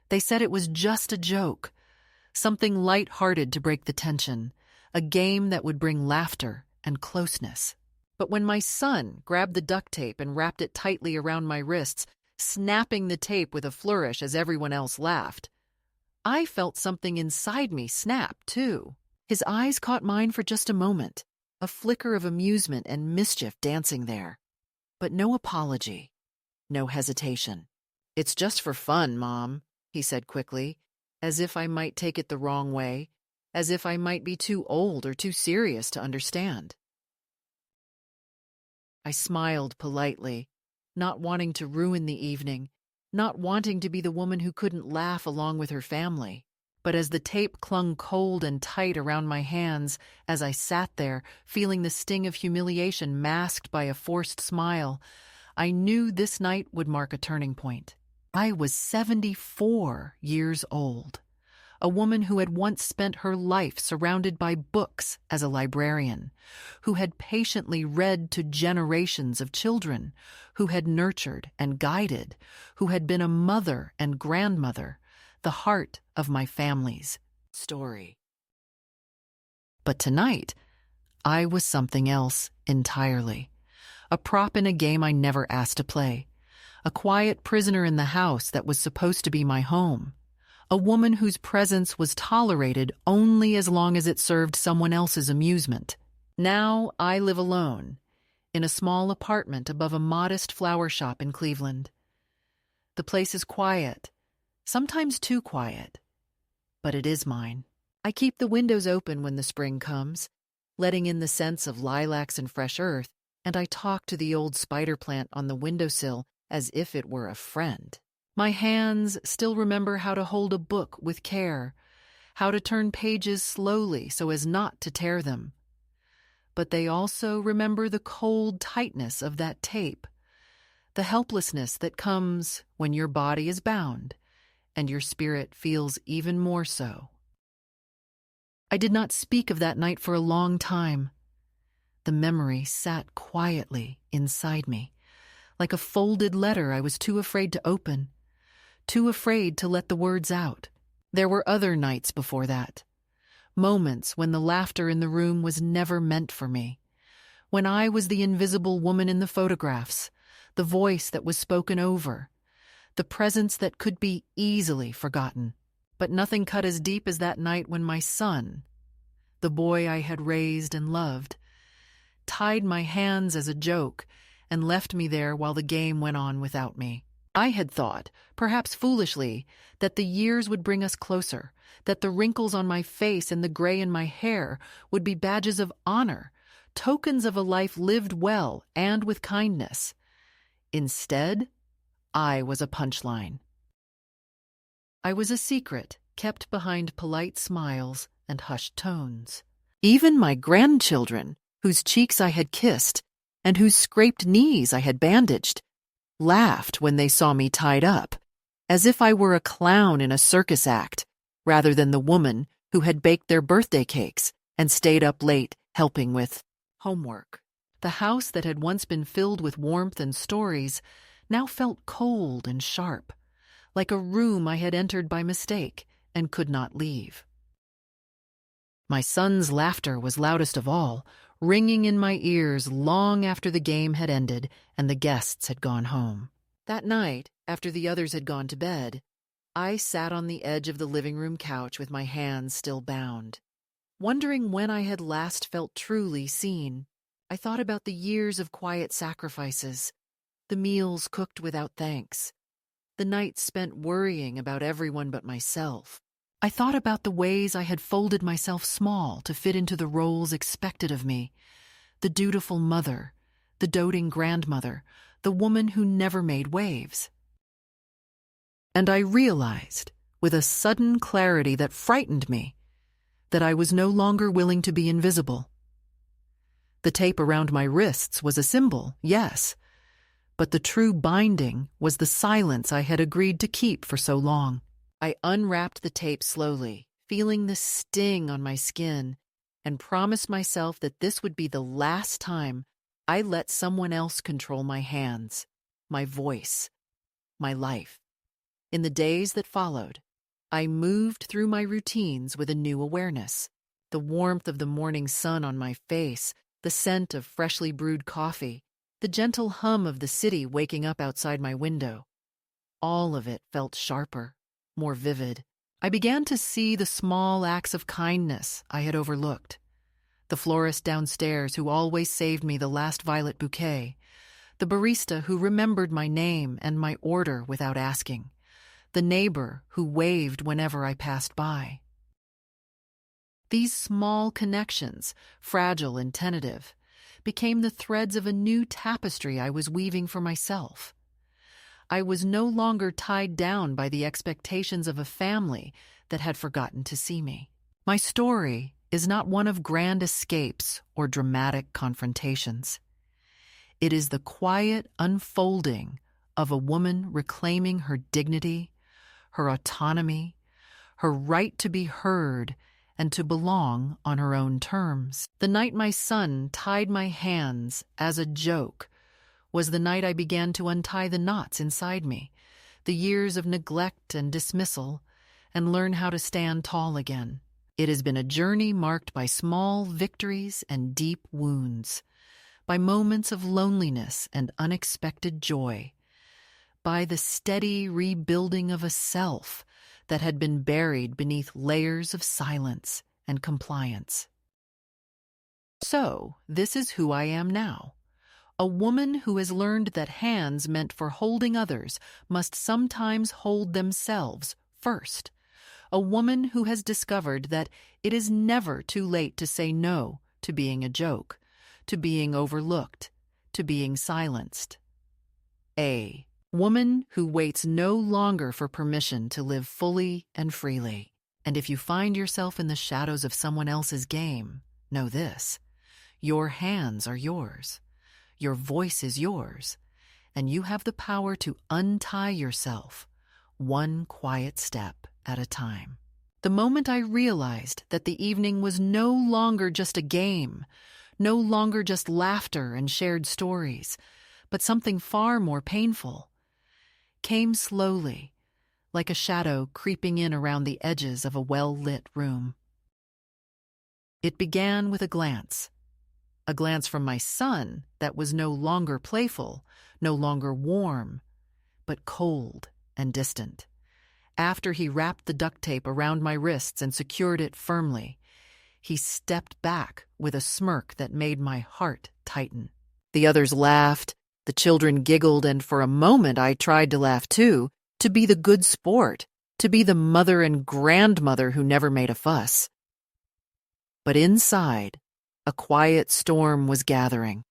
They said it was just a joke, something light-hearted to break the tension, a game that would bring laughter and closeness. But when my son grabbed the duct tape and wrapped it tightly around my wrists, snapping the tape with a flourish as everyone else laughed, I felt something inside me snap, too. His eyes caught mine for just a moment, a flicker of amusement and mischief dancing there. But no apology, no hesitation. "It's just for fun, Mom," he said quickly, as if I might take it the wrong way, as if I might be too old or too serious to understand. I smiled politely, not wanting to ruin the evening, not wanting to be the woman who couldn't laugh along with her family. But as the tape clung cold and tight around my hands, as I sat there, feeling the sting of humiliation masked by a forced smile, I knew this night would mark a turning point. I was 74 years old, a woman who had once spent her life surrounded by books as a librarian, who had patiently read to generations of children, who had nurtured and guided, who had been a mother and grandmother, the heart of my family's story. But tonight, I was something else entirely. A prop in a game I never asked to play. A quiet prisoner in the house that was supposed to be my home. A woman whose presence was tolerated only as long as it served someone else's amusement. Now I live alone, in a small apartment above a modest flower shop in Cleveland. The place is quiet, sometimes too quiet, but it is mine. I keep the windows open when the spring comes, letting in the scents of lilacs and fresh earth, and I talk to the old spider plant on the windowsill as if it were a friend. My hands still remember how to hold a book with care, how to turn pages slowly so as not to tear them. But they also remember the cold tightness of that tape, the helplessness that comes when your body is bound, and your spirit feels even more so. I did not speak of that night for a long time. The memory sat quietly inside me, like a folded letter I was too afraid to open, too afraid to let the words out. There were other nights before that, moments when the laughter in the room was never meant for me, when I was the invisible woman in the photographs, the voice that was spoken over, the presence that could be easily forgotten. But nothing cut as deep as that night when my son, the boy I had raised and loved, tied my hands as a joke and left me there while the game went on without me. I had thought, perhaps foolishly, that the years would bring us closer, that the wrinkles on my face and the gray in my hair would be badges of honor, tokens of a life lived well and with kindness. Instead, I was a punchline. I was a secret kept behind polite smiles and hushed tones. Even my grandchildren, whose cheeks I had kissed and whose scraped knees I had bandaged, laughed when they saw me tied up, as if I were a clown in a circus act, rather than the woman who had baked their birthday cakes and stayed up late helping with homework. The house that had once been filled with warmth and stories now felt cold and sharp, like a room I had entered by mistake and could not leave. My son's laughter was loudest of all, ringing in my ears long after the game had ended and the guests had gone home. That night, after the others had gone to bed, I sat on the edge of the living room couch with my hands still bound, wondering when I had last felt truly seen. I thought about the years of quiet sacrifices, the meals cooked without thanks, the nights spent worrying about everyone but myself. I thought about the ways I had folded myself small to fit into the roles expected of me, the dutiful mother, the doting grandmother, the woman who never made waves. And I realized, with a sudden clarity that frightened me, that I was no longer willing to be invisible. The tape around my wrists was a symbol, yes, but the true binding was the silence I had agreed to keep for so long. I unwrapped the tape slowly, feeling the sting on my skin, and promised myself that this would be the last time I let someone else control my hands, my voice, my life. In the days that followed, I moved through my routines with a new awareness. The warmth of the morning sun on my face, the scent of freshly brewed coffee, the gentle hum of the city waking up outside my window. All of it felt sharper, more vivid. I began to see the small acts of kindness I had overlooked. The florist downstairs who always saved me the last violet bouquet, the barista who remembered my name and my order without asking, the neighbor who waved whenever I passed by. These small connections, fragile and tentative, became the threads of a new tapestry I was weaving for myself. I was no longer tied down by the expectations of a family that had forgotten to see me. My story is not one of grand escapes or dramatic confrontations. It is the quiet unfolding of a woman reclaiming her dignity, her autonomy, her right to be heard and to belong on her own terms. The night my son tied my hands as a joke was the night I began to untie the knots inside me, the years of neglect and dismissal, and learn how to stand tall again. It has been a journey marked by small victories and deep wounds, by moments of loneliness and unexpected joy, by the steady rebuilding of a self that had been buried beneath layers of silence and compliance. So, this is who I am now. A woman who has learned that hands meant for holding others must sometimes hold themselves first. A woman who has discovered that it is never too late to say no to being a joke, to being overlooked, to being silenced. A woman who waits no longer for permission to live fully and freely. And if you find yourself in the shadows of someone else's game, know this: your hands are yours. Your voice is yours, and you have the power to untie yourself, one quiet step at a time. The moment I realized that the evening was no longer just a game, no longer just laughter and shared stories, but something far more painful, came slowly, like a shadow creeping in around the edges of a well-lit room. It began with a glance from my son that was no longer playful, no longer warm, but cold and distant. After he wrapped the duct tape around my wrists and secured it firmly, he stepped back with a smirk that made my heart tighten. The others laughed, the children giggled, and for a moment I tried to laugh too, to be the good sport, to be the mother and grandmother who never made a fuss. But inside, a quiet storm was gathering.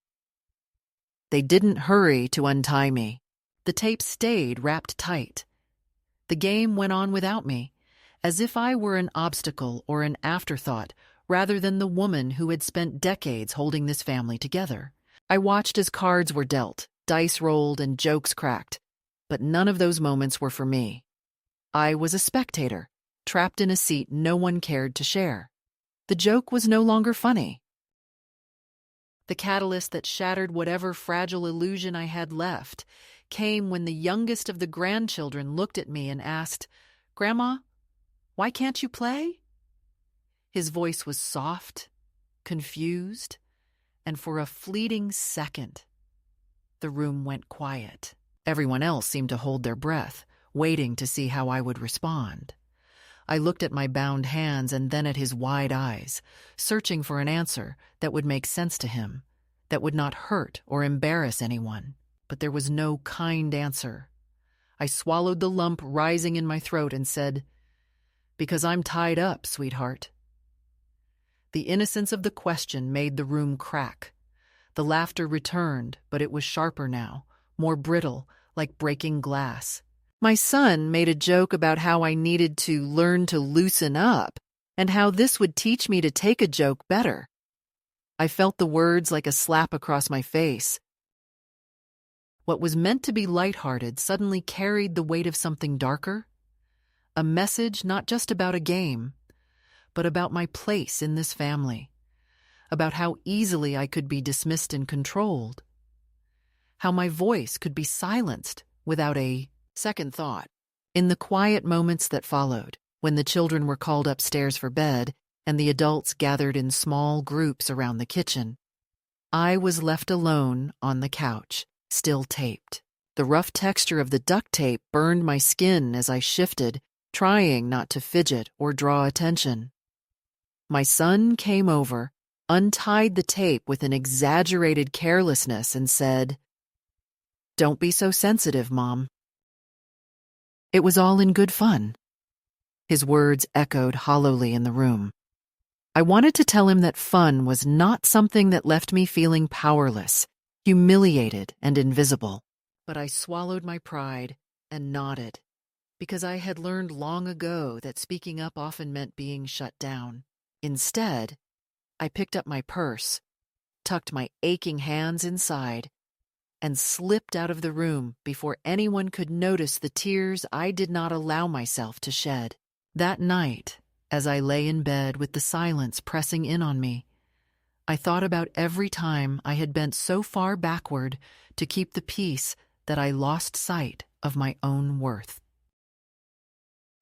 They didn't hurry to untie me. The tape stayed wrapped tight. The game went on without me, as if I were an obstacle or an afterthought rather than the woman who had spent decades holding this family together. I watched as cards were dealt, dice rolled, and jokes cracked, but none of those moments were for me. I was a spectator, trapped in a seat no one cared to share. The joke was no longer funny. The catalyst that shattered whatever fragile illusion I had left came when the youngest of the grandchildren looked at me and asked, "Grandma, why can't you play?" His voice was soft, confused, and for a fleeting second, the room went quiet. Everyone else seemed to hold their breath, waiting to see how I would respond. I looked at my bound hands and then at his wide eyes, searching for an answer that would make sense to him, that would not hurt or embarrass anyone. But there was no kind answer. I swallowed the lump rising in my throat and said, "Because I'm tied up, sweetheart." The innocence of the question made the room crack. The laughter returned, but it was sharper now, more brittle, like breaking glass. My son made a joke about how I needed to learn to loosen up and how this would teach me to take a joke better. I felt the words like a slap across my face. What was meant to be lighthearted suddenly carried the weight of something darker, a message not just about a game, but about my place in this family, about how easily I could be dismissed and controlled, how my voice could be silenced without a second thought. In the quiet moments that followed, when the children were called upstairs for bed and the adults gathered in small groups around the kitchen, I was left alone on the couch, still taped. The rough texture of the duct tape burned my skin as I shifted, trying not to fidget or draw attention. My son came over, untied the tape with an exaggerated carelessness, and said, "Don't be so sensitive, Mom." It was all in good fun. His words echoed hollowly in the room. I wanted to tell him that fun was not something that left me feeling powerless, humiliated, and invisible. But I swallowed my pride and nodded, because I had learned long ago that speaking up often meant being shut down. Instead, I picked up my purse, tucked my aching hands inside, and slipped out of the room before anyone could notice the tears I did not allow myself to shed. That night, as I lay in bed with the silence pressing in on me, I thought about every time I had bent so far backward to keep the peace that I lost sight of my own worth.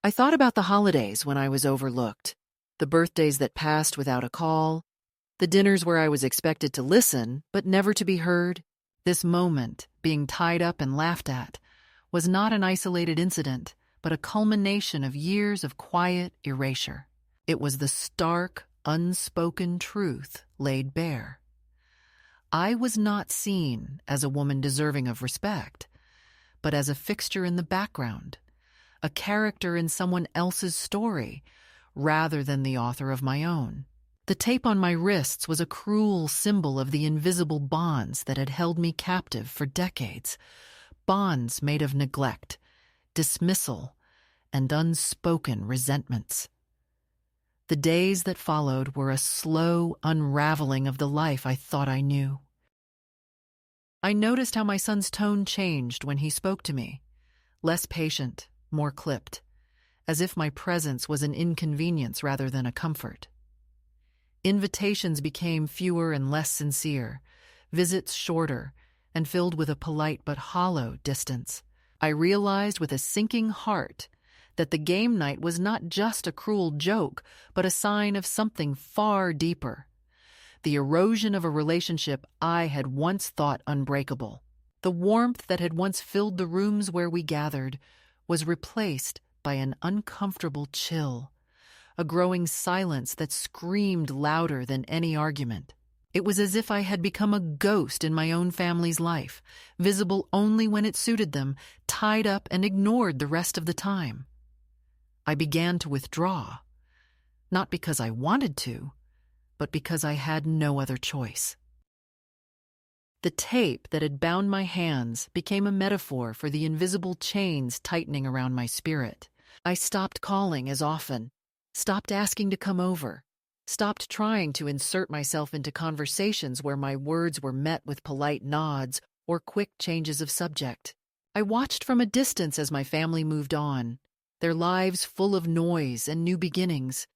I thought about the holidays when I was overlooked, the birthdays that passed without a call, the dinners where I was expected to listen but never to be heard. This moment, being tied up and laughed at, was not an isolated incident, but a culmination of years of quiet erasure. It was the stark, unspoken truth laid bare. I was not seen as a woman deserving of respect, but as a fixture in the background, a character in someone else's story, rather than the author of my own. The tape on my wrists was a cruel symbol of the invisible bonds that had held me captive for decades, bonds made of neglect, dismissal, and unspoken resentments. The days that followed were a slow unraveling of the life I thought I knew. I noticed how my son's tone changed when he spoke to me, less patient, more clipped, as if my presence was an inconvenience rather than a comfort. Invitations became fewer and less sincere, visits shorter, and filled with a polite but hollow distance. I realized with a sinking heart that the game night was not just a cruel joke, but a sign of something far deeper. The erosion of a relationship I had once thought unbreakable. The warmth that had once filled the rooms where we gathered was replaced by an uncomfortable chill, a growing silence that screamed louder than any argument. It was as if I had become a ghost in my own family's life, visible only when it suited them, tied up and ignored the rest of the time. I began to withdraw, not because I wanted to, but because I had no other choice. The tape that had bound my hands became a metaphor for the invisible chains tightening around my spirit. I stopped calling as often, stopped asking to come over, stopped trying to insert myself into conversations where my words were met with polite nods or quick changes of subject. I watched from a distance as my family moved on, their lives full of noise and new beginnings,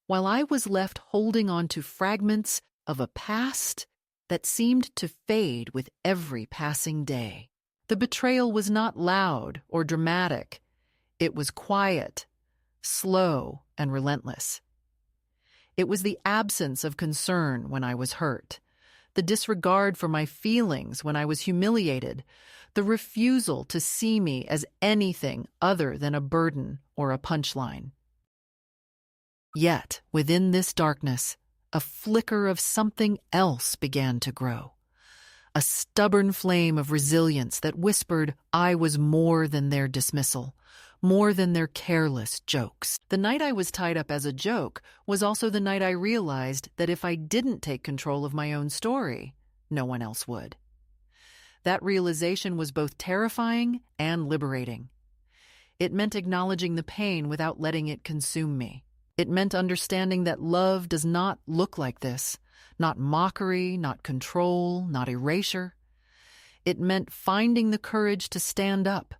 while I was left holding on to fragments of a past that seemed to fade with every passing day. The betrayal was not loud or dramatic. It was quiet, slow, and relentless. It was the absence of concern when I was hurt, the disregard for my feelings when I was humiliated, the refusal to see me as anything other than a burden or a punchline. Yet, within this darkness, a flicker of something else began to grow. A stubborn flame of resilience that whispered I was more than their dismissal, more than their careless jokes. The night I was tied up as a joke was also the night I realized that if I didn't take control of my own story, no one else would. That realization was both terrifying and liberating. It meant acknowledging the pain without letting it consume me. It meant understanding that love does not look like this, not mockery, not control, not erasure. It meant finding the courage to stand up,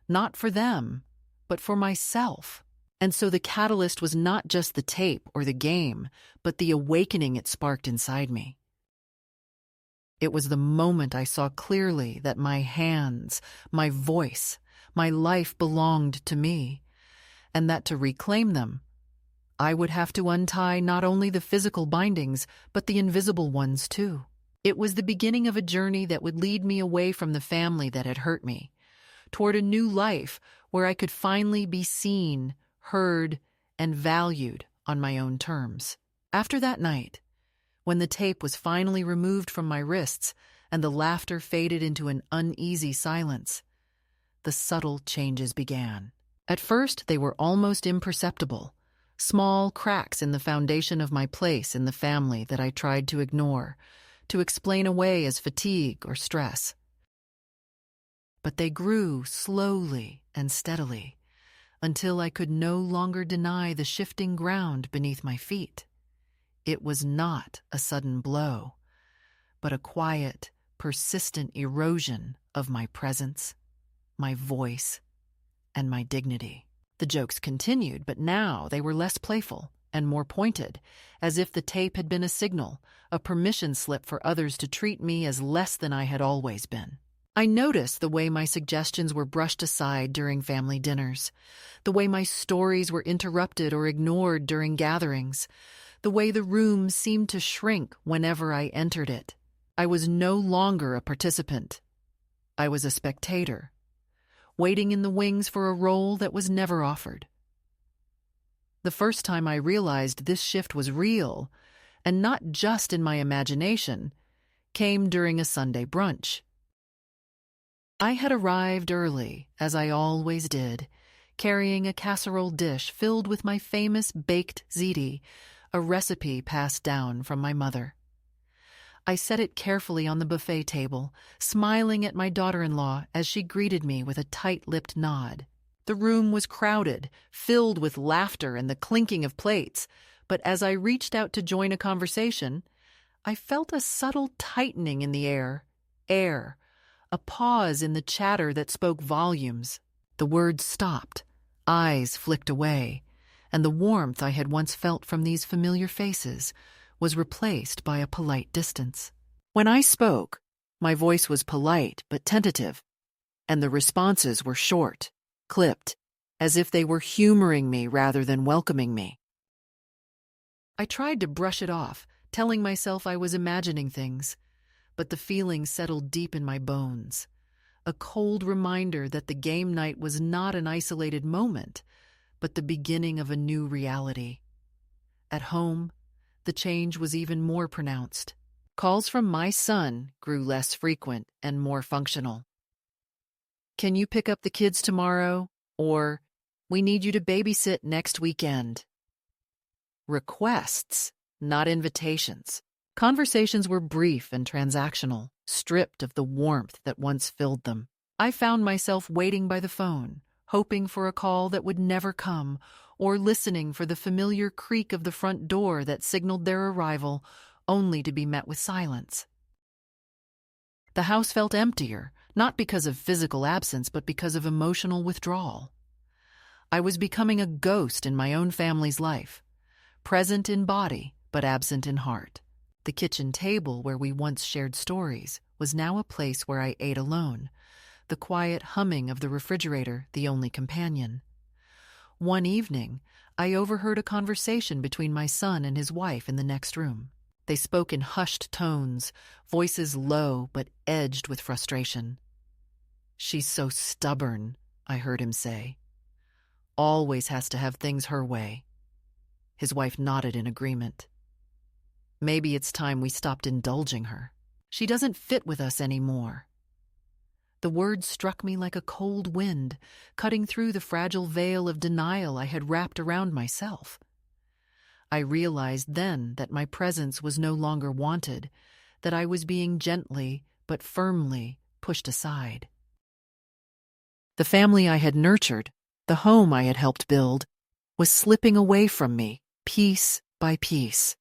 not for them, but for myself. And so the catalyst was not just the tape or the game, but the awakening it sparked inside me. It was the moment I saw clearly that my hands, my voice, My life belonged to me, and that to reclaim them, I would have to untie not only the physical bindings, but the invisible ones too. It was the beginning of a journey that would lead me away from the family that had hurt me, toward a new life where I could finally be seen, heard, and valued on my own terms. After that night, when the tape was finally removed from my wrists and the laughter faded into an uneasy silence, the subtle changes began. At first, they were almost imperceptible, small cracks in the foundation of my place in the family that I tried to ignore, to explain away as fatigue or stress. But they grew slowly and steadily, until I could no longer deny the shifting ground beneath my feet. It was not a sudden blow, but a quiet, persistent erosion of my presence, my voice, and my dignity. The jokes continued, but now they were less playful and more pointed, as if the tape had been a signal, a permission slip for others to treat me as less than I had always been. I noticed the way my suggestions were brushed aside during family dinners, the way my stories were interrupted or ignored during gatherings, the way the room seemed to shrink whenever I entered it. I was no longer a participant. I was a spectator, waiting in the wings for a role that was never offered. The first time I realized this shift was real, and not just in my imagination, came during a Sunday brunch. I had arrived early, as I always did, carrying a casserole dish filled with my famous baked ziti, a recipe passed down from my mother. I set it carefully on the buffet table, smiling at my daughter-in-law as she greeted me with a tight-lipped nod. The room was crowded, filled with laughter and the clinking of plates, but as I reached out to join a conversation, I felt a subtle tightening in the air, a pause in the chatter that spoke volumes. The words stopped, eyes flicked away, and the warmth I had once felt from these familiar faces was replaced by a polite distance. When I spoke, my voice was polite but tentative, and the responses were short, clipped, as if they were humoring me rather than welcoming me. I tried to brush it off, telling myself I was imagining things, but the feeling settled deep in my bones, a cold reminder that the game night was not an isolated moment, but the beginning of a new reality. At home, the change was even more pronounced. Calls from my son grew less frequent and more functional. "Can you pick up the kids tomorrow?" Or, "We need you to babysit next weekend." Requests, not invitations. Conversations were brief and transactional, stripped of the warmth that once filled them. I found myself waiting by the phone, hoping for a call that would never come, or listening for the familiar creak of the front door that signaled their arrival, only to be met with silence. The house felt emptier, not because of physical absence, but because of emotional withdrawal. I was becoming a ghost in my own family's life, present in body, but absent in heart. The kitchen table where we once shared stories was now a place where I ate alone, the quiet humming of the refrigerator the only companion. One evening, I overheard a conversation between my son and his wife in the next room. They spoke in hushed tones, voices low but edged with frustration. "She's so stubborn," I heard him say. "Always has to have things her way." His wife nodded in agreement. "Maybe it's time we stopped indulging her. She doesn't fit with us anymore." The words struck me like a cold wind, cutting through the fragile veil of denial I had wrapped around myself. I realized then that my presence was no longer wanted, that I was being gently but firmly pushed aside. The family I had nurtured, the home I had helped build, was slipping away from me, piece by piece.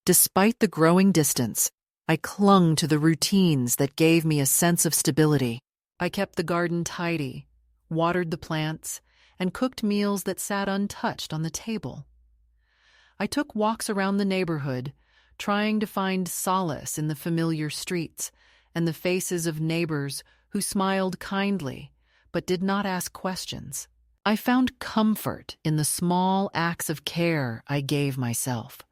Despite the growing distance, I clung to the routines that gave me a sense of stability. I kept the garden tidy, watered the plants, and cooked meals that sat untouched on the table. I took walks around the neighborhood, trying to find solace in the familiar streets and the faces of neighbors who smiled kindly but did not ask questions. I found comfort in the small acts of care I gave myself.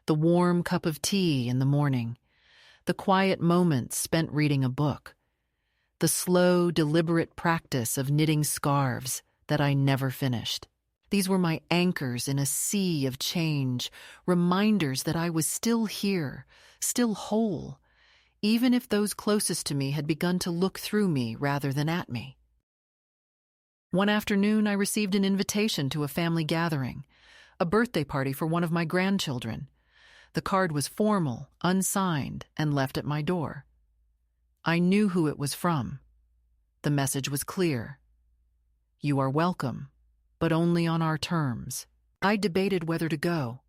The warm cup of tea in the morning, the quiet moments spent reading a book, the slow, deliberate practice of knitting scarves that I never finished. These were my anchors in a sea of change, reminders that I was still here, still whole, even if those closest to me had begun to look through me rather than at me. One afternoon, I received an invitation to a family gathering, a birthday party for one of my grandchildren. The card was formal, unsigned, and left at my door. I knew who it was from. The message was clear. You are welcome, but only on our terms. I debated whether to go.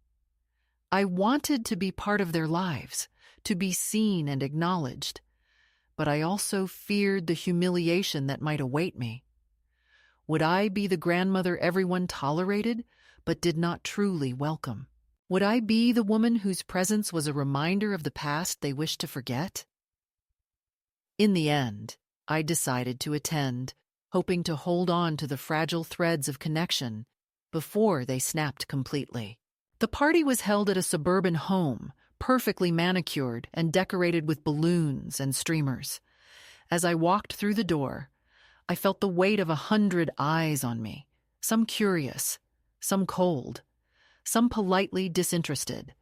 I wanted to be part of their lives, to be seen and acknowledged, but I also feared the humiliation that might await me. Would I be the grandmother everyone tolerated, but did not truly welcome? Would I be the woman whose presence was a reminder of the past they wished to forget? In the end, I decided to attend, hoping to hold on to the fragile threads of connection before they snapped completely. The party was held at a suburban home, perfectly manicured and decorated with balloons and streamers. As I walked through the door, I felt the weight of 100 eyes on me, some curious, some cold, some politely disinterested.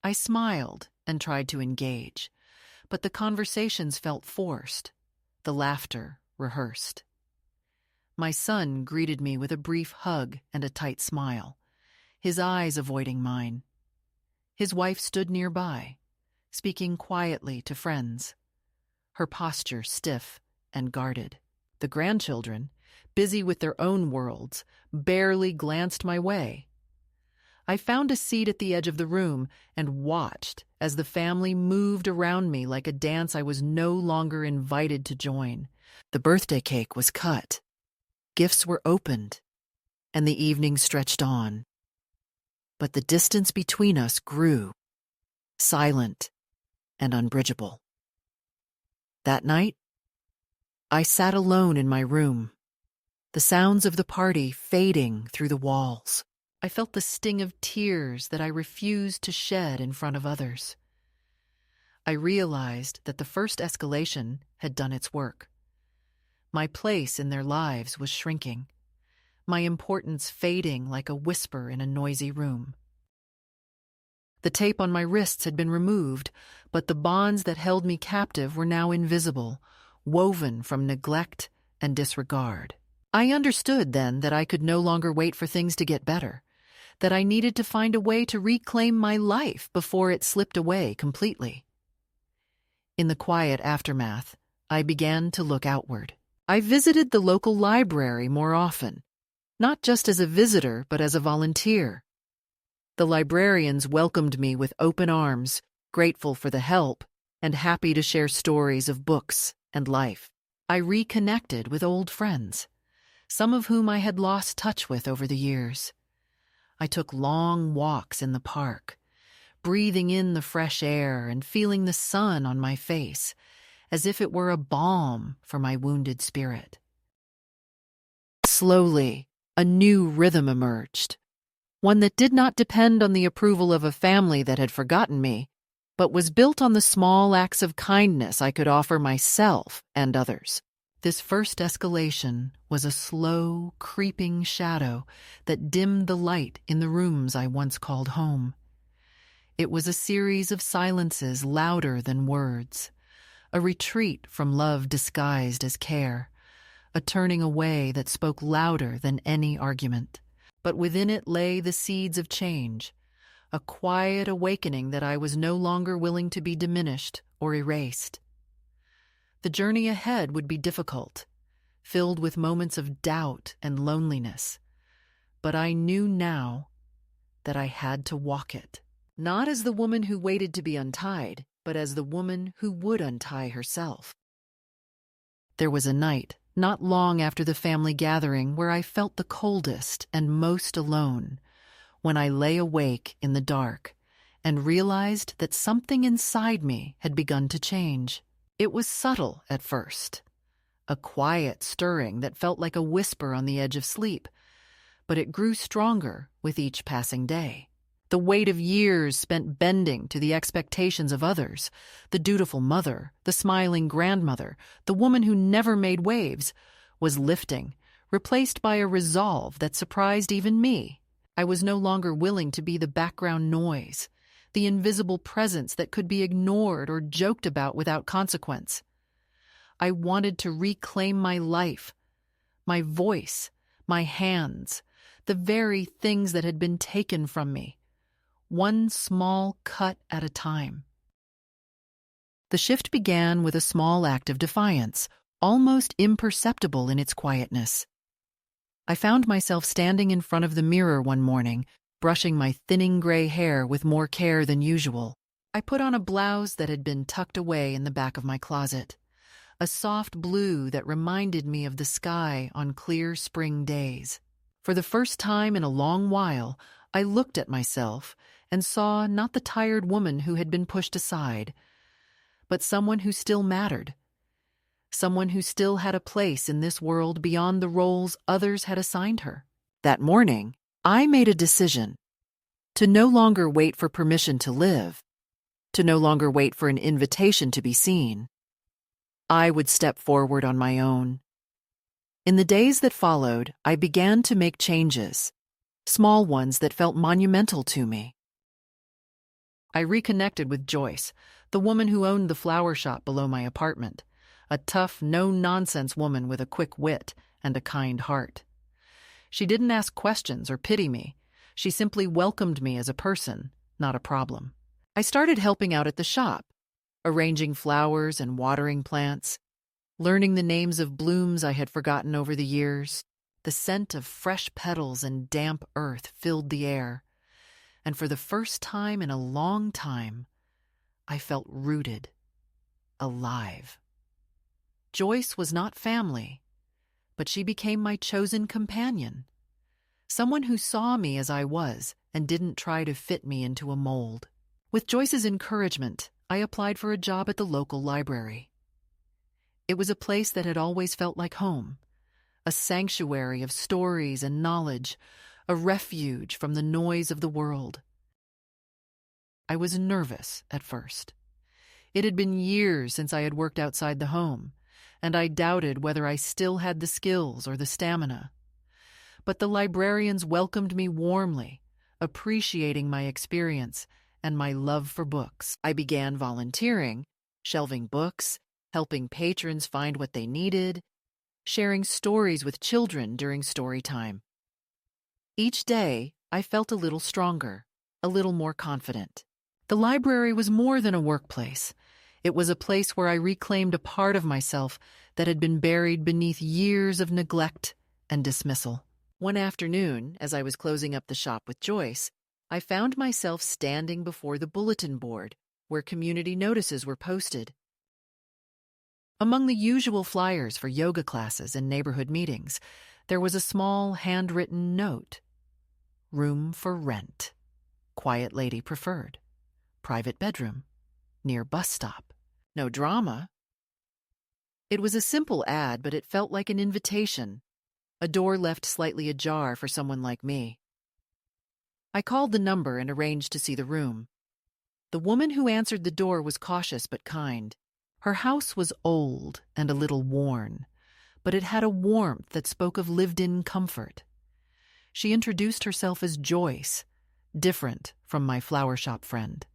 I smiled and tried to engage, but the conversations felt forced, the laughter rehearsed. My son greeted me with a brief hug and a tight smile, his eyes avoiding mine. His wife stood nearby, speaking quietly to friends, her posture stiff and guarded. The grandchildren, busy with their own worlds, barely glanced my way. I found a seat at the edge of the room and watched as the family moved around me like a dance I was no longer invited to join. The birthday cake was cut, gifts were opened, and the evening stretched on. But the distance between us grew, silent and unbridgeable. That night, I sat alone in my room, the sounds of the party fading through the walls. I felt the sting of tears that I refused to shed in front of others. I realized that the first escalation had done its work. My place in their lives was shrinking, my importance fading like a whisper in a noisy room. The tape on my wrists had been removed, but the bonds that held me captive were now invisible, woven from neglect and disregard. I understood then that I could no longer wait for things to get better, that I needed to find a way to reclaim my life before it slipped away completely. In the quiet aftermath, I began to look outward. I visited the local library more often, not just as a visitor, but as a volunteer. The librarians welcomed me with open arms, grateful for the help, and happy to share stories of books and life. I reconnected with old friends, some of whom I had lost touch with over the years. I took long walks in the park, breathing in the fresh air and feeling the sun on my face, as if it were a balm for my wounded spirit. Slowly, a new rhythm emerged, one that did not depend on the approval of a family that had forgotten me, but was built on the small acts of kindness I could offer myself and others. This first escalation was a slow, creeping shadow that dimmed the light in the rooms I once called home. It was a series of silences louder than words, a retreat from love disguised as care, a turning away that spoke louder than any argument. But within it lay the seeds of change, a quiet awakening that I was no longer willing to be diminished or erased. The journey ahead would be difficult, filled with moments of doubt and loneliness, but I knew now that I had to walk it, not as the woman who waited to be untied, but as the woman who would untie herself. There was a night, not long after the family gathering, where I felt the coldest and most alone, when I lay awake in the dark and realized that something inside me had begun to change. It was subtle at first, a quiet stirring that felt like a whisper on the edge of sleep, but it grew stronger with each passing day. The weight of years spent bending to the expectations of others, the dutiful mother, the smiling grandmother, the woman who never made waves, was lifting, replaced by a resolve that surprised even me. I was no longer willing to be the background noise, the invisible presence that could be ignored or joked about without consequence. I wanted to reclaim my life, my voice, my hands, the very things that had been taken from me, one small cut at a time. The shift began with a small act of defiance, almost imperceptible in its quietness. I found myself standing in front of the mirror one morning, brushing my thinning gray hair with more care than usual. I put on a blouse that had been tucked away in the back of my closet, a soft blue that reminded me of the sky on clear spring days. For the first time in a long while, I looked at myself and saw not the tired woman who had been pushed aside, but someone who still mattered, someone who still had a place in this world beyond the roles others had assigned her. That morning, I made a decision to no longer wait for permission to live, to no longer wait for an invitation to be seen. I would step forward on my own. In the days that followed, I began to make changes, small ones that felt monumental to me. I reconnected with Joyce, the woman who owned the flower shop below my apartment, a tough, no-nonsense woman with a quick wit and a kind heart. She didn't ask questions or pity me. She simply welcomed me as a person, not a problem. I started helping out at the shop, arranging flowers and watering plants, learning the names of blooms I had forgotten over the years. The scent of fresh petals and damp earth filled the air, and for the first time in a long time, I felt rooted, alive. Joyce was not family, but she became my chosen companion, someone who saw me as I was and didn't try to fit me into a mold. With Joyce's encouragement, I applied for a job at the local library. It was a place that had always felt like home, a sanctuary of stories and knowledge, a refuge from the noise of the world. I was nervous at first. It had been years since I had worked outside the home, and I doubted whether I still had the skills or the stamina. But the librarians welcomed me warmly, appreciating my experience and my love for books. I began volunteering, shelving books, helping patrons find what they needed, sharing stories with children during story time. Each day, I felt a little stronger, a little more confident. The library was more than a workplace. It was a place where I reclaimed a part of myself that had been buried beneath years of neglect and dismissal. One afternoon, as I was closing up the shop with Joyce, I found myself standing before the bulletin board where community notices were posted. Among the usual flyers for yoga classes and neighborhood meetings, there was a small handwritten note. Room for rent. Quiet lady preferred. Private bedroom. Near bus stop. No drama. It was a simple ad, but it felt like an invitation, a door left slightly ajar for someone like me. I called the number and arranged to see the room. The woman who answered the door was cautious but kind. Her house was old and a little worn, but it had a warmth that spoke of lived-in comfort. She introduced herself as Joyce, different from my flower shop friend,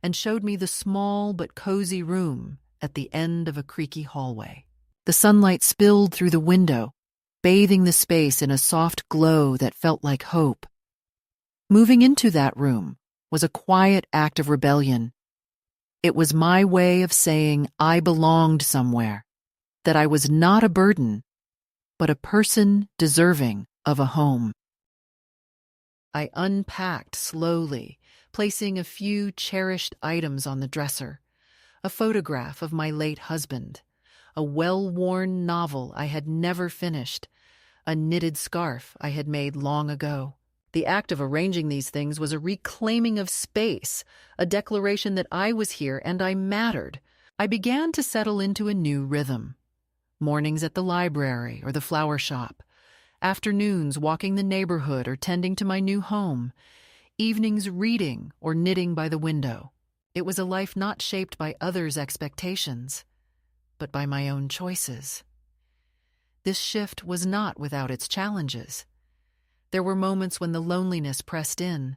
and showed me the small but cozy room at the end of a creaky hallway. The sunlight spilled through the window, bathing the space in a soft glow that felt like hope. Moving into that room was a quiet act of rebellion. It was my way of saying I belonged somewhere, that I was not a burden, but a person deserving of a home. I unpacked slowly, placing a few cherished items on the dresser. A photograph of my late husband, a well-worn novel I had never finished, a knitted scarf I had made long ago. The act of arranging these things was a reclaiming of space, a declaration that I was here and I mattered. I began to settle into a new rhythm. Mornings at the library or the flower shop, afternoons walking the neighborhood or tending to my new home, evenings reading or knitting by the window. It was a life not shaped by others' expectations, but by my own choices. This shift was not without its challenges. There were moments when the loneliness pressed in,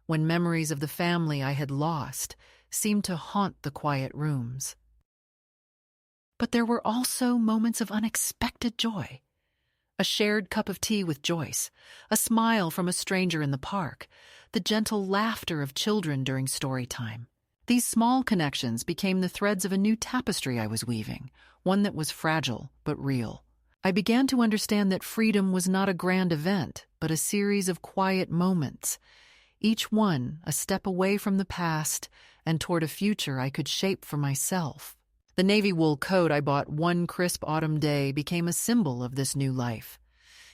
when memories of the family I had lost seemed to haunt the quiet rooms. But there were also moments of unexpected joy. A shared cup of tea with Joyce, a smile from a stranger in the park, the gentle laughter of children during story time. These small connections became the threads of a new tapestry I was weaving, one that was fragile but real. I began to understand that freedom was not a grand event, but a series of quiet moments, each one a step away from the past and toward a future I could shape for myself. The navy wool coat I bought one crisp autumn day became a symbol of this new life.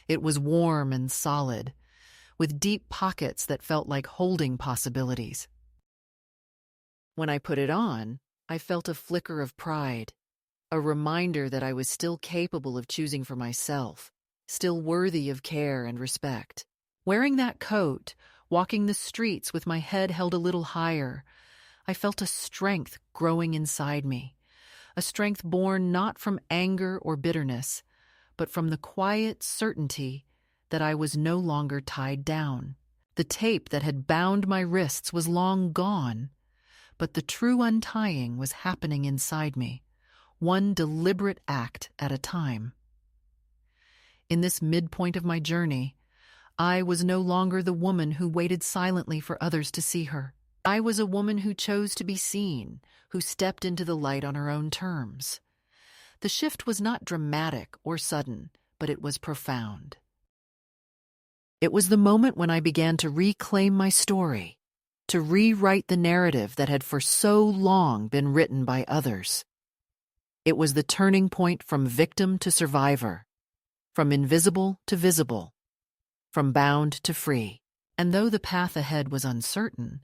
It was warm and solid, with deep pockets that felt like holding possibilities. When I put it on, I felt a flicker of pride, a reminder that I was still capable of choosing for myself, still worthy of care and respect. Wearing that coat, walking the streets with my head held a little higher, I felt a strength growing inside me. A strength born not from anger or bitterness, but from the quiet certainty that I was no longer tied down. The tape that had bound my wrists was long gone, but the true untying was happening inside me, one deliberate act at a time. In this midpoint of my journey, I was no longer the woman who waited silently for others to see her. I was a woman who chose to be seen, who stepped into the light on her own terms. The shift was not dramatic or sudden, but it was profound. It was the moment when I began to reclaim my story, to rewrite the narrative that had for so long been written by others. It was the turning point from victim to survivor, from invisible to visible, from bound to free. And though the path ahead was uncertain,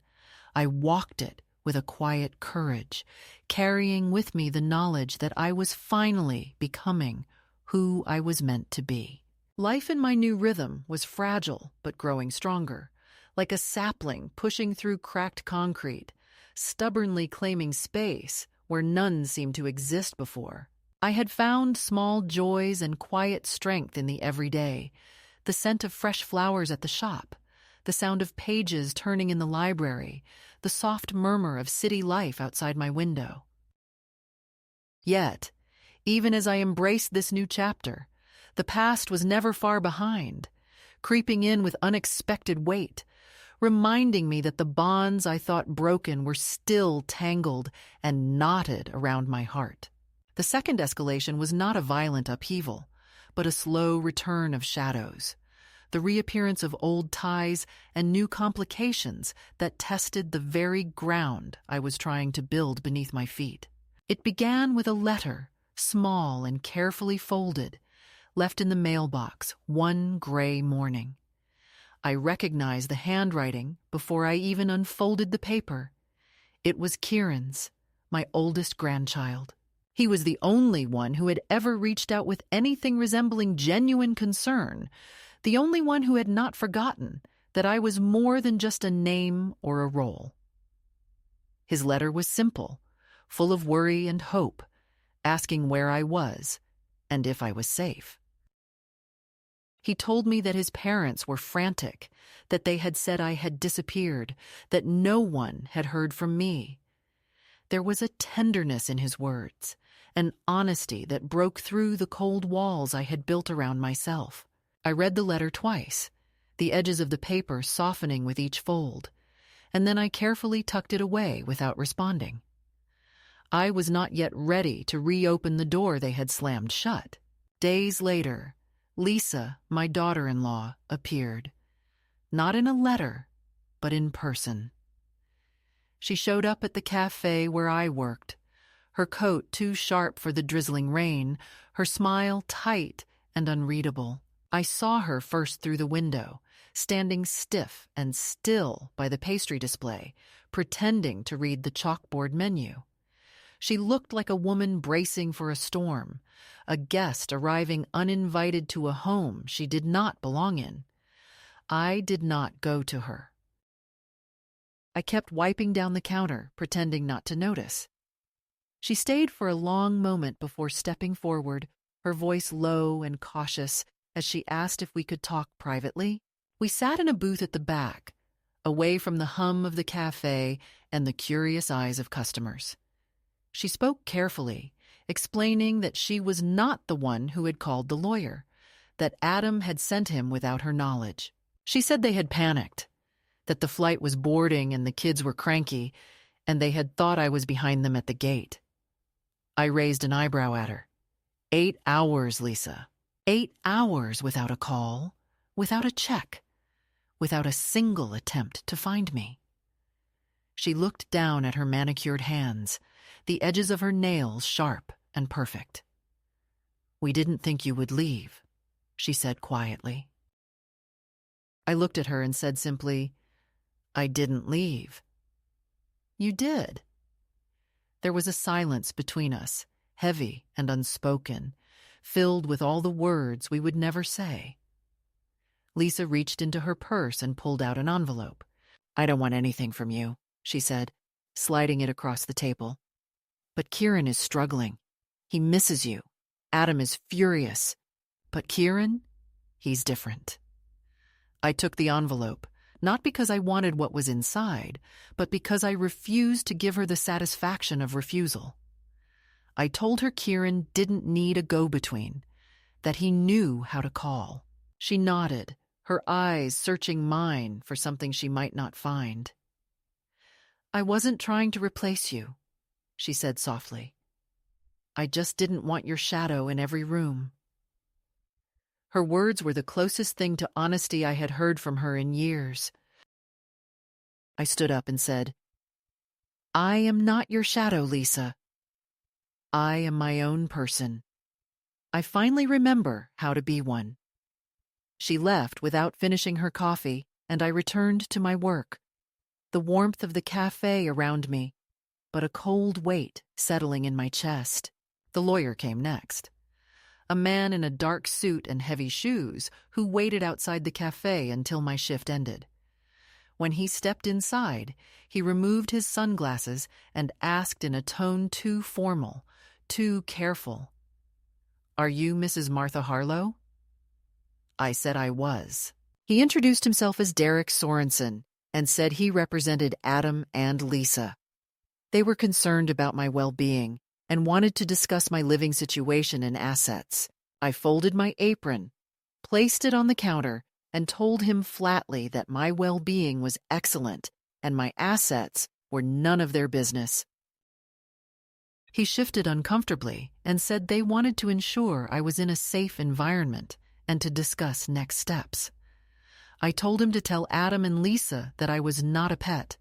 I walked it with a quiet courage, carrying with me the knowledge that I was finally becoming who I was meant to be. Life in my new rhythm was fragile but growing stronger, like a sapling pushing through cracked concrete, stubbornly claiming space where none seemed to exist before. I had found small joys and quiet strength in the everyday, the scent of fresh flowers at the shop, the sound of pages turning in the library, the soft murmur of city life outside my window. Yet, even as I embraced this new chapter, the past was never far behind, creeping in with unexpected weight, reminding me that the bonds I thought broken were still tangled and knotted around my heart. The second escalation was not a violent upheaval, but a slow return of shadows, the reappearance of old ties and new complications that tested the very ground I was trying to build beneath my feet. It began with a letter, small and carefully folded, left in the mailbox one gray morning. I recognized the handwriting before I even unfolded the paper. It was Kieran's, my oldest grandchild. He was the only one who had ever reached out with anything resembling genuine concern, the only one who had not forgotten that I was more than just a name or a role. His letter was simple, full of worry and hope, asking where I was and if I was safe. He told me that his parents were frantic, that they had said I had disappeared, that no one had heard from me. There was a tenderness in his words, an honesty that broke through the cold walls I had built around myself. I read the letter twice, the edges of the paper softening with each fold, and then I carefully tucked it away without responding. I was not yet ready to reopen the door they had slammed shut. Days later, Lisa, my daughter-in-law, appeared, not in a letter, but in person. She showed up at the cafe where I worked, her coat too sharp for the drizzling rain, her smile tight and unreadable. I saw her first through the window, standing stiff and still by the pastry display, pretending to read the chalkboard menu. She looked like a woman bracing for a storm, a guest arriving uninvited to a home she did not belong in. I did not go to her. I kept wiping down the counter, pretending not to notice. She stayed for a long moment before stepping forward, her voice low and cautious, as she asked if we could talk privately. We sat in a booth at the back, away from the hum of the cafe and the curious eyes of customers. She spoke carefully, explaining that she was not the one who had called the lawyer, that Adam had sent him without her knowledge. She said they had panicked, that the flight was boarding and the kids were cranky, and they had thought I was behind them at the gate. I raised an eyebrow at her. 8 hours, Lisa. 8 hours without a call, without a check, without a single attempt to find me. She looked down at her manicured hands, the edges of her nails sharp and perfect. "We didn't think you would leave," she said quietly. I looked at her and said simply, "I didn't leave." "You did." There was a silence between us, heavy and unspoken, filled with all the words we would never say. Lisa reached into her purse and pulled out an envelope. "I don't want anything from you," she said, sliding it across the table. "But Kieran is struggling. He misses you. Adam is furious. But Kieran, he's different." I took the envelope, not because I wanted what was inside, but because I refused to give her the satisfaction of refusal. I told her Kieran didn't need a go-between, that he knew how to call. She nodded, her eyes searching mine for something she might not find. "I wasn't trying to replace you," she said softly. "I just didn't want your shadow in every room." Her words were the closest thing to honesty I had heard from her in years. I stood up and said, "I am not your shadow, Lisa. I am my own person. I finally remember how to be one." She left without finishing her coffee, and I returned to my work, the warmth of the cafe around me, but a cold weight settling in my chest. The lawyer came next. A man in a dark suit and heavy shoes who waited outside the cafe until my shift ended. When he stepped inside, he removed his sunglasses and asked in a tone too formal, too careful, "Are you Mrs. Martha Harlow?" I said I was. He introduced himself as Derek Sorensen and said he represented Adam and Lisa. They were concerned about my well-being and wanted to discuss my living situation and assets. I folded my apron, placed it on the counter, and told him flatly that my well-being was excellent and my assets were none of their business. He shifted uncomfortably and said they wanted to ensure I was in a safe environment and to discuss next steps. I told him to tell Adam and Lisa that I was not a pet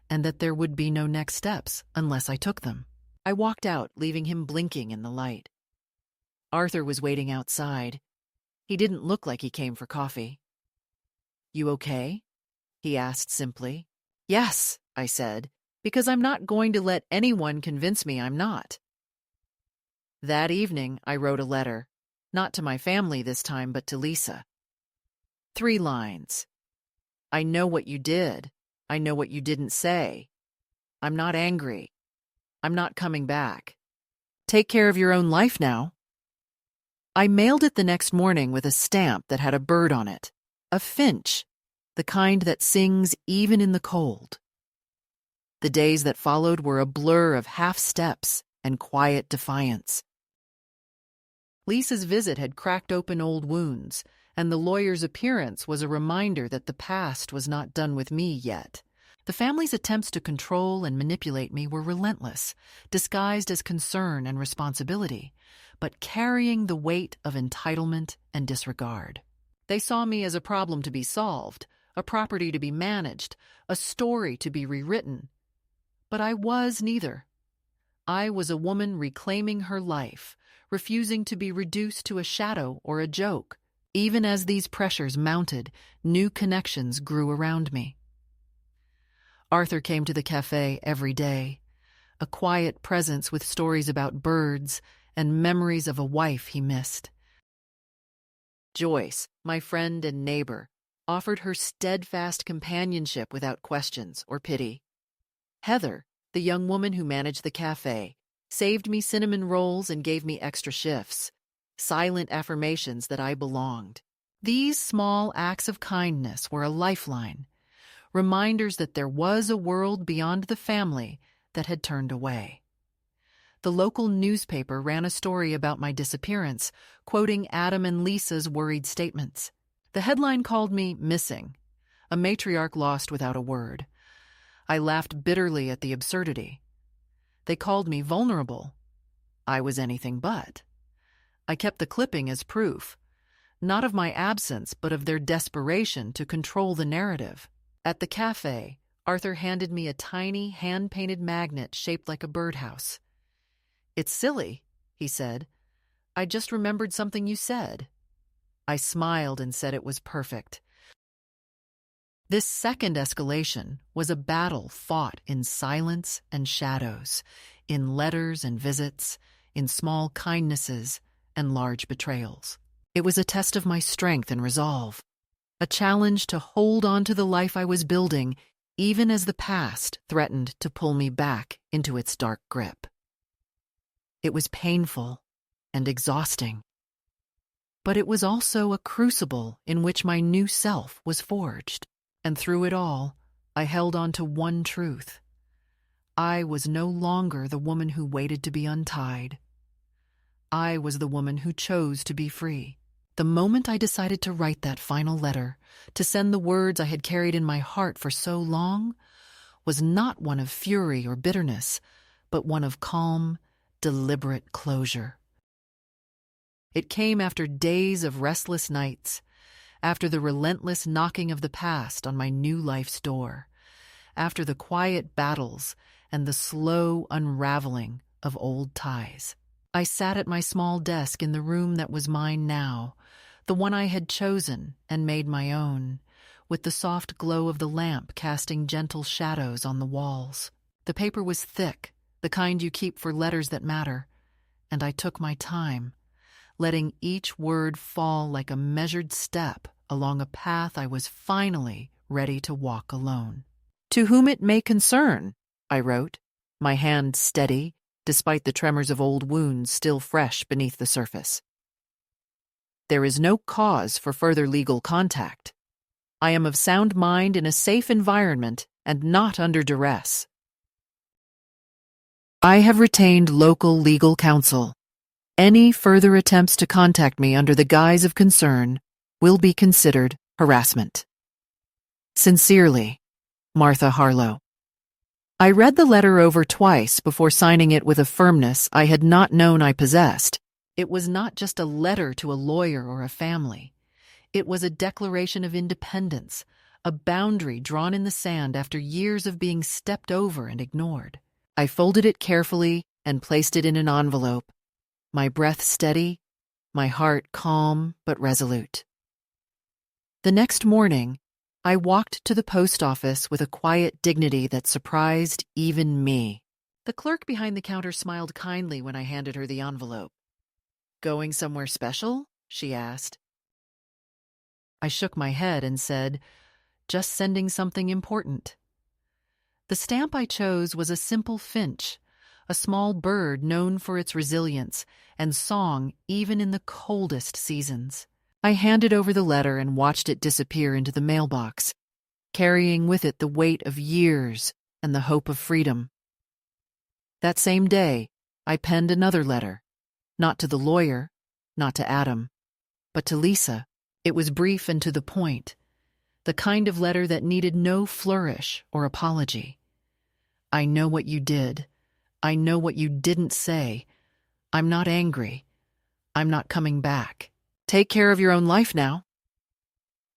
and that there would be no next steps unless I took them. I walked out, leaving him blinking in the light. Arthur was waiting outside. He didn't look like he came for coffee. "You okay?" he asked simply. "Yes," I said, "because I'm not going to let anyone convince me I'm not." That evening, I wrote a letter, not to my family this time, but to Lisa. 3 lines. "I know what you did. I know what you didn't say. I'm not angry. I'm not coming back. Take care of your own life now." I mailed it the next morning with a stamp that had a bird on it, a finch, the kind that sings even in the cold. The days that followed were a blur of half steps and quiet defiance. Lisa's visit had cracked open old wounds, and the lawyer's appearance was a reminder that the past was not done with me yet. The family's attempts to control and manipulate me were relentless, disguised as concern and responsibility, but carrying the weight of entitlement and disregard. They saw me as a problem to be solved, a property to be managed, a story to be rewritten. But I was neither. I was a woman reclaiming her life, refusing to be reduced to a shadow or a joke. Even as these pressures mounted, new connections grew around me. Arthur came to the cafe every day, a quiet presence with stories about birds and memories of a wife he missed. Joyce, my friend and neighbor, offered her steadfast companionship without questions or pity. Heather, the young woman who managed the cafe, saved me cinnamon rolls and gave me extra shifts, silent affirmations that I belonged. These small acts of kindness were a lifeline, reminders that there was a world beyond the family that had turned away. The local newspaper ran a story about my disappearance, quoting Adam and Lisa's worried statements. The headline called me missing, a matriarch lost without a word. I laughed bitterly at the absurdity. They called me vulnerable. I was anything but. I kept the clipping as proof, not of my absence, but of their desperation to control the narrative. At the cafe, Arthur handed me a tiny, hand-painted magnet shaped like a birdhouse. "It's silly," he said. "I just remembered something you said." I smiled and said it was perfect. This second escalation was a battle fought in silence and shadows, in letters and visits, in small kindnesses and large betrayals. It was a test of my strength and resolve, a challenge to hold on to the life I was building, even as the past threatened to pull me back into its dark grip. It was painful and exhausting, but it was also a crucible in which my new self was forged. And through it all, I held on to one truth. I was no longer the woman who waited to be untied. I was the woman who chose to be free. The moment I decided to write that final letter, to send the words I had carried in my heart for so long, was not one of fury or bitterness, but one of calm, deliberate closure. It came after days of restless nights, after the relentless knocking of the past on my new life's door, after the quiet battles and the slow unraveling of old ties. I sat at my small desk in the room that was mine now, the one I had chosen and made my own, with the soft glow of the lamp casting gentle shadows on the walls. The paper was thick, the kind you keep for letters that matter, and I took my time, letting each word fall like a measured step along a path I was finally ready to walk alone. "To whom it may concern," I wrote, my hand steady, despite the tremors of old wounds still fresh beneath the surface. "There is no cause for further legal contact. I am of sound mind in a safe environment and not under duress. I have retained local legal counsel. Any further attempts to contact me under the guise of concern will be considered harassment. Sincerely, Martha Harlow." I read the letter over twice before signing it with a firmness I had not known I possessed. It was not just a letter to a lawyer or a family. It was a declaration of independence, a boundary drawn in the sand after years of being stepped over and ignored. I folded it carefully and placed it in an envelope, my breath steady, my heart calm but resolute. The next morning, I walked to the post office with a quiet dignity that surprised even me. The clerk behind the counter smiled kindly when I handed her the envelope. "Going somewhere special?" she asked. I shook my head and said, "Just sending something important." The stamp I chose was a simple finch, a small bird known for its resilience and song even in the coldest seasons. I handed over the letter and watched it disappear into the mailbox, carrying with it the weight of years and the hope of freedom. That same day, I penned another letter, not to the lawyer, not to Adam, but to Lisa. It was brief and to the point, the kind of letter that needed no flourish or apology. "I know what you did. I know what you didn't say. I'm not angry. I'm not coming back. Take care of your own life now."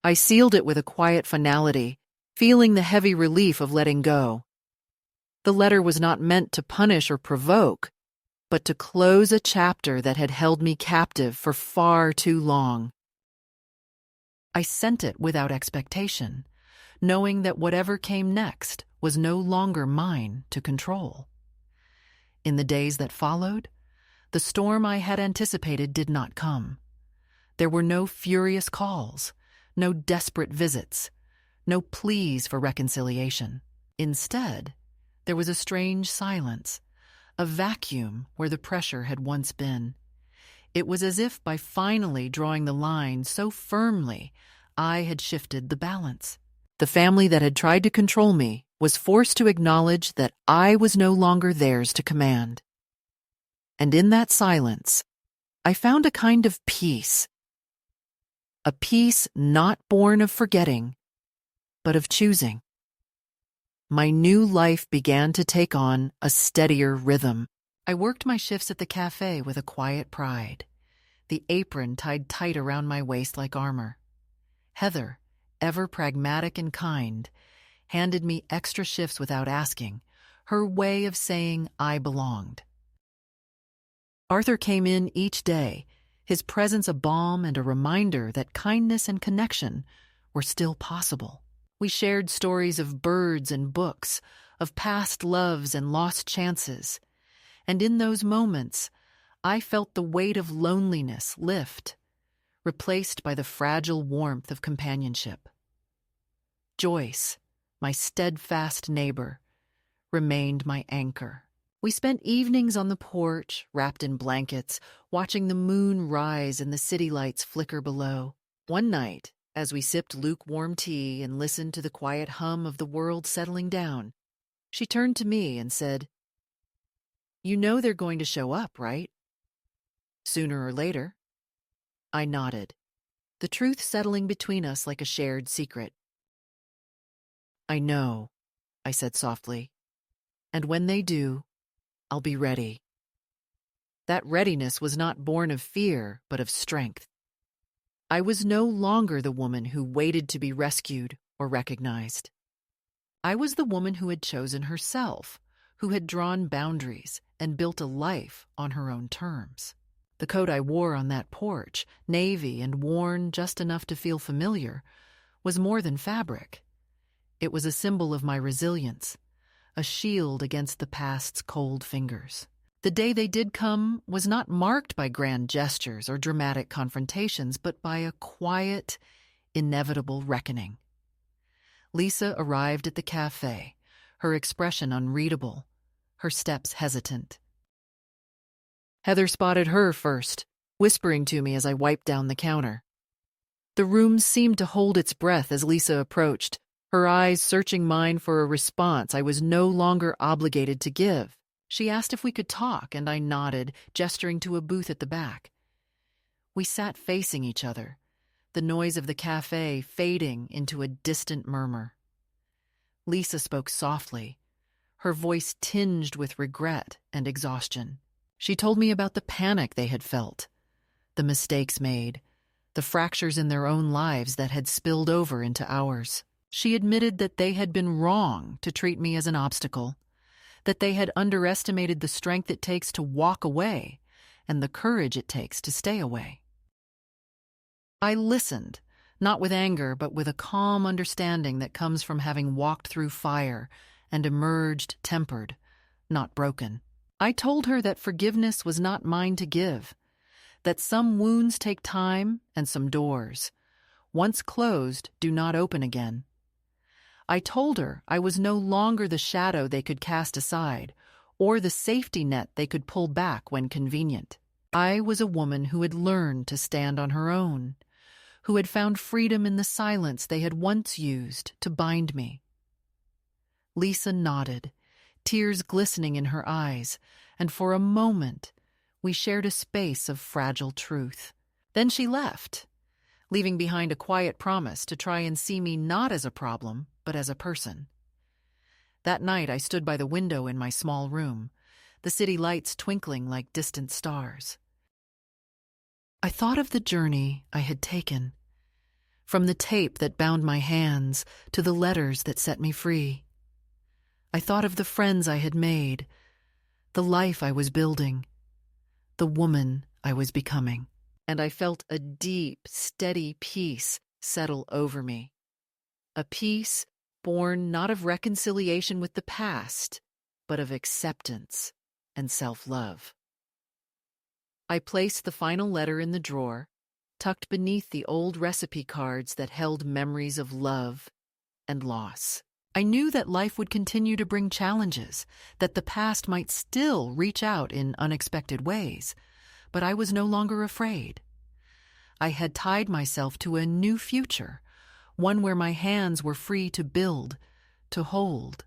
I sealed it with a quiet finality, feeling the heavy relief of letting go. The letter was not meant to punish or provoke, but to close a chapter that had held me captive for far too long. I sent it without expectation, knowing that whatever came next was no longer mine to control. In the days that followed, the storm I had anticipated did not come. There were no furious calls, no desperate visits, no pleas for reconciliation. Instead, there was a strange silence, a vacuum where the pressure had once been. It was as if by finally drawing the line so firmly, I had shifted the balance. The family that had tried to control me was forced to acknowledge that I was no longer theirs to command. And in that silence, I found a kind of peace. A peace not born of forgetting, but of choosing. My new life began to take on a steadier rhythm. I worked my shifts at the cafe with a quiet pride, the apron tied tight around my waist like armor. Heather, ever pragmatic and kind, handed me extra shifts without asking, her way of saying I belonged. Arthur came in each day, his presence a balm and a reminder that kindness and connection were still possible. We shared stories of birds and books, of past loves and lost chances, and in those moments, I felt the weight of loneliness lift, replaced by the fragile warmth of companionship. Joyce, my steadfast neighbor, remained my anchor. We spent evenings on the porch, wrapped in blankets, watching the moon rise and the city lights flicker below. One night, as we sipped lukewarm tea and listened to the quiet hum of the world settling down, she turned to me and said, "You know they're going to show up, right? Sooner or later." I nodded, the truth settling between us like a shared secret. "I know," I said softly, "and when they do, I'll be ready." That readiness was not born of fear, but of strength. I was no longer the woman who waited to be rescued or recognized. I was the woman who had chosen herself, who had drawn boundaries and built a life on her own terms. The coat I wore on that porch, navy and worn just enough to feel familiar, was more than fabric. It was a symbol of my resilience, a shield against the past's cold fingers. The day they did come was not marked by grand gestures or dramatic confrontations, but by a quiet, inevitable reckoning. Lisa arrived at the cafe, her expression unreadable, her steps hesitant. Heather spotted her first, whispering to me as I wiped down the counter. The room seemed to hold its breath as Lisa approached, her eyes searching mine for a response I was no longer obligated to give. She asked if we could talk, and I nodded, gesturing to a booth at the back. We sat facing each other, the noise of the cafe fading into a distant murmur. Lisa spoke softly, her voice tinged with regret and exhaustion. She told me about the panic they had felt, the mistakes made, the fractures in their own lives that had spilled over into ours. She admitted that they had been wrong to treat me as an obstacle, that they had underestimated the strength it takes to walk away and the courage it takes to stay away. I listened, not with anger, but with a calm understanding that comes from having walked through fire and emerged tempered, not broken. I told her that forgiveness was not mine to give, that some wounds take time and some doors, once closed, do not open again. I told her I was no longer the shadow they could cast aside, or the safety net they could pull back when convenient. I was a woman who had learned to stand on her own, who had found freedom in the silence they had once used to bind me. Lisa nodded, tears glistening in her eyes, and for a moment we shared a space of fragile truth. Then she left, leaving behind a quiet promise to try and see me not as a problem, but as a person. That night I stood by the window in my small room, the city lights twinkling like distant stars. I thought of the journey I had taken, from the tape that bound my hands to the letters that set me free. I thought of the friends I had made, the life I was building, the woman I was becoming, and I felt a deep, steady peace settle over me. A peace born not of reconciliation with the past, but of acceptance. and self-love. I placed the final letter in the drawer, tucked beneath the old recipe cards that held memories of love and loss. I knew that life would continue to bring challenges, that the past might still reach out in unexpected ways, but I was no longer afraid. I had tied myself to a new future, one where my hands were free to build, to hold,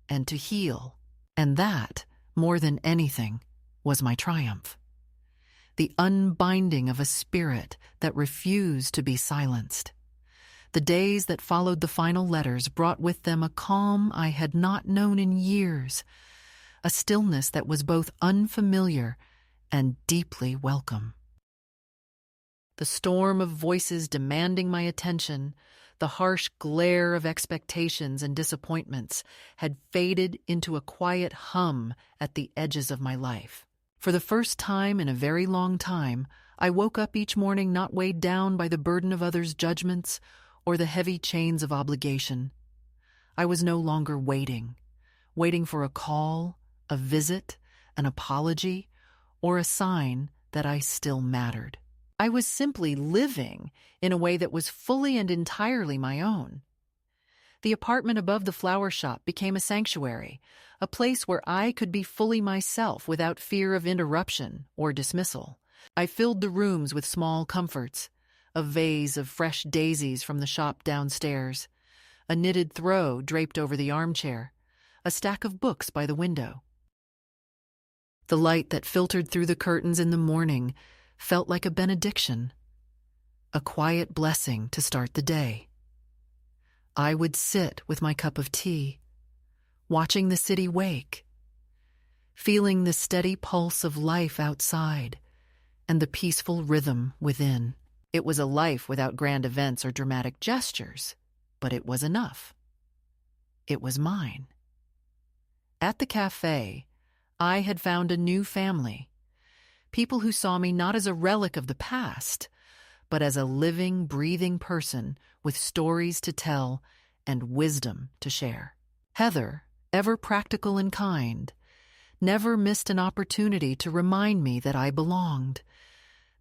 and to heal. And that, more than anything, was my triumph. The unbinding of a spirit that refused to be silenced. The days that followed the final letters brought with them a calm I had not known in years, a stillness that was both unfamiliar and deeply welcome. The storm of voices demanding my attention, the harsh glare of expectations and disappointments, had faded into a quiet hum at the edges of my life. For the first time in a very long time, I woke up each morning not weighed down by the burden of others' judgments or the heavy chains of obligation. I was no longer waiting for a call, a visit, an apology, or a sign that I still mattered. I was simply living in a way that was fully and entirely my own. The apartment above the flower shop became a sanctuary, a place where I could be fully myself without fear of interruption or dismissal. I filled the rooms with small comforts, a vase of fresh daisies from the shop downstairs, a knitted throw draped over the armchair, a stack of books by the window. The light that filtered through the curtains in the morning felt like a benediction, a quiet blessing to start the day. I would sit with my cup of tea, watching the city wake, feeling the steady pulse of life outside and the peaceful rhythm within. It was a life without grand events or dramatic gestures, but it was enough. It was mine. At the cafe, I had found a new family, people who saw me not as a relic of the past, but as a living, breathing person with stories to tell and wisdom to share. Heather, ever practical and kind, never missed an opportunity to remind me that I belonged,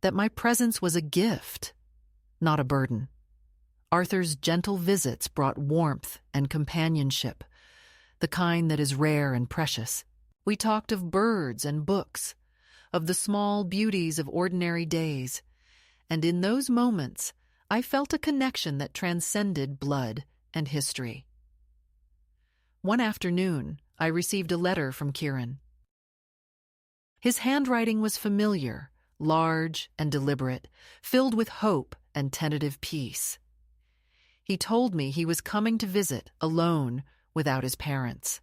that my presence was a gift, not a burden. Arthur's gentle visits brought warmth and companionship, the kind that is rare and precious. We talked of birds and books, of the small beauties of ordinary days, and in those moments I felt a connection that transcended blood and history. One afternoon, I received a letter from Kieran. His handwriting was familiar, large and deliberate, filled with hope and tentative peace. He told me he was coming to visit alone without his parents.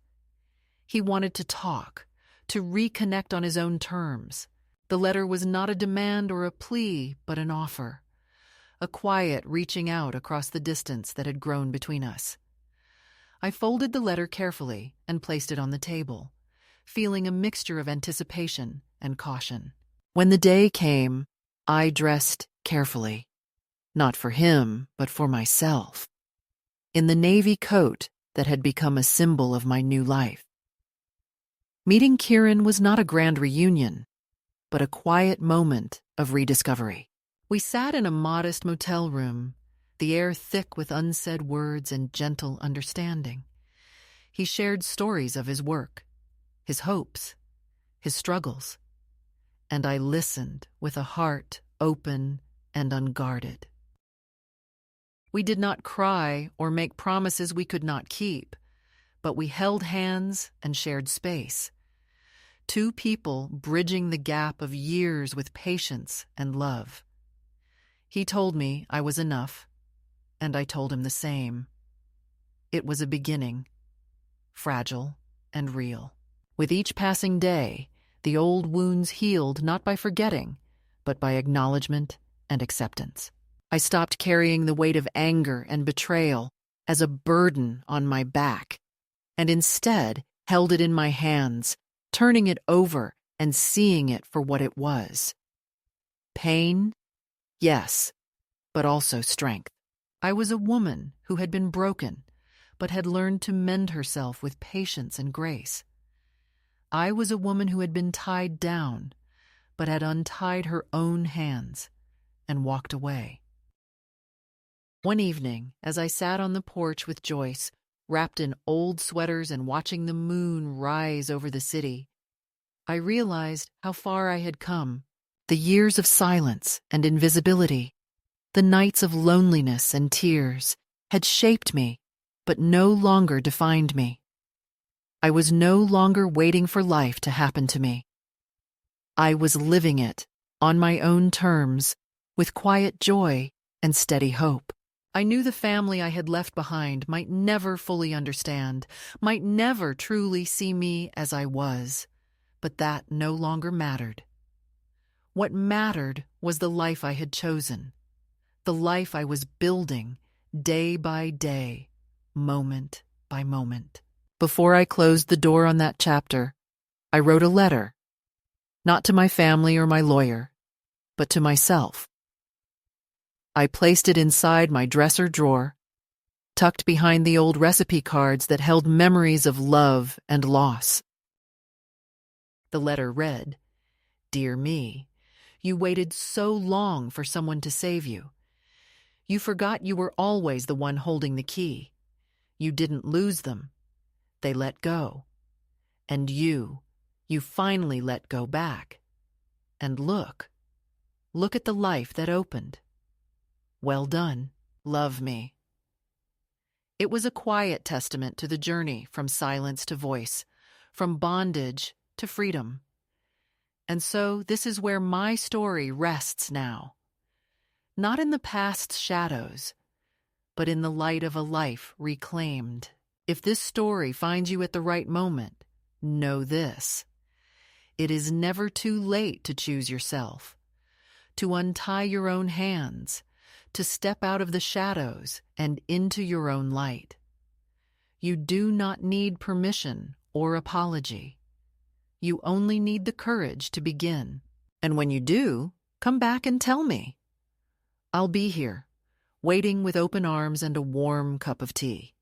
He wanted to talk, to reconnect on his own terms. The letter was not a demand or a plea, but an offer, a quiet reaching out across the distance that had grown between us. I folded the letter carefully and placed it on the table, feeling a mixture of anticipation and caution. When the day came, I dressed carefully, not for him, but for myself, in the navy coat that had become a symbol of my new life. Meeting Kieran was not a grand reunion, but a quiet moment of rediscovery. We sat in a modest motel room, the air thick with unsaid words and gentle understanding. He shared stories of his work, his hopes, his struggles, and I listened with a heart open and unguarded. We did not cry or make promises we could not keep, but we held hands and shared space. Two people bridging the gap of years with patience and love. He told me I was enough, and I told him the same. It was a beginning, fragile and real. With each passing day, the old wounds healed not by forgetting, but by acknowledgement and acceptance. I stopped carrying the weight of anger and betrayal as a burden on my back, and instead held it in my hands, turning it over and seeing it for what it was. Pain, yes, but also strength. I was a woman who had been broken, but had learned to mend herself with patience and grace. I was a woman who had been tied down, but had untied her own hands and walked away. One evening, as I sat on the porch with Joyce, wrapped in old sweaters and watching the moon rise over the city, I realized how far I had come. The years of silence and invisibility, the nights of loneliness and tears, had shaped me, but no longer defined me. I was no longer waiting for life to happen to me. I was living it, on my own terms, with quiet joy and steady hope. I knew the family I had left behind might never fully understand, might never truly see me as I was, but that no longer mattered. What mattered was the life I had chosen, the life I was building day by day, moment by moment. Before I closed the door on that chapter, I wrote a letter, not to my family or my lawyer, but to myself. I placed it inside my dresser drawer, tucked behind the old recipe cards that held memories of love and loss. The letter read, "Dear me, you waited so long for someone to save you. You forgot you were always the one holding the key. You didn't lose them. They let go. And you finally let go back. And look at the life that opened. Well done. Love me." It was a quiet testament to the journey from silence to voice, from bondage to freedom. And so this is where my story rests now. Not in the past's shadows, but in the light of a life reclaimed. If this story finds you at the right moment, know this: it is never too late to choose yourself, to untie your own hands, to step out of the shadows and into your own light. You do not need permission or apology. You only need the courage to begin. And when you do, come back and tell me. I'll be here, waiting with open arms and a warm cup of tea.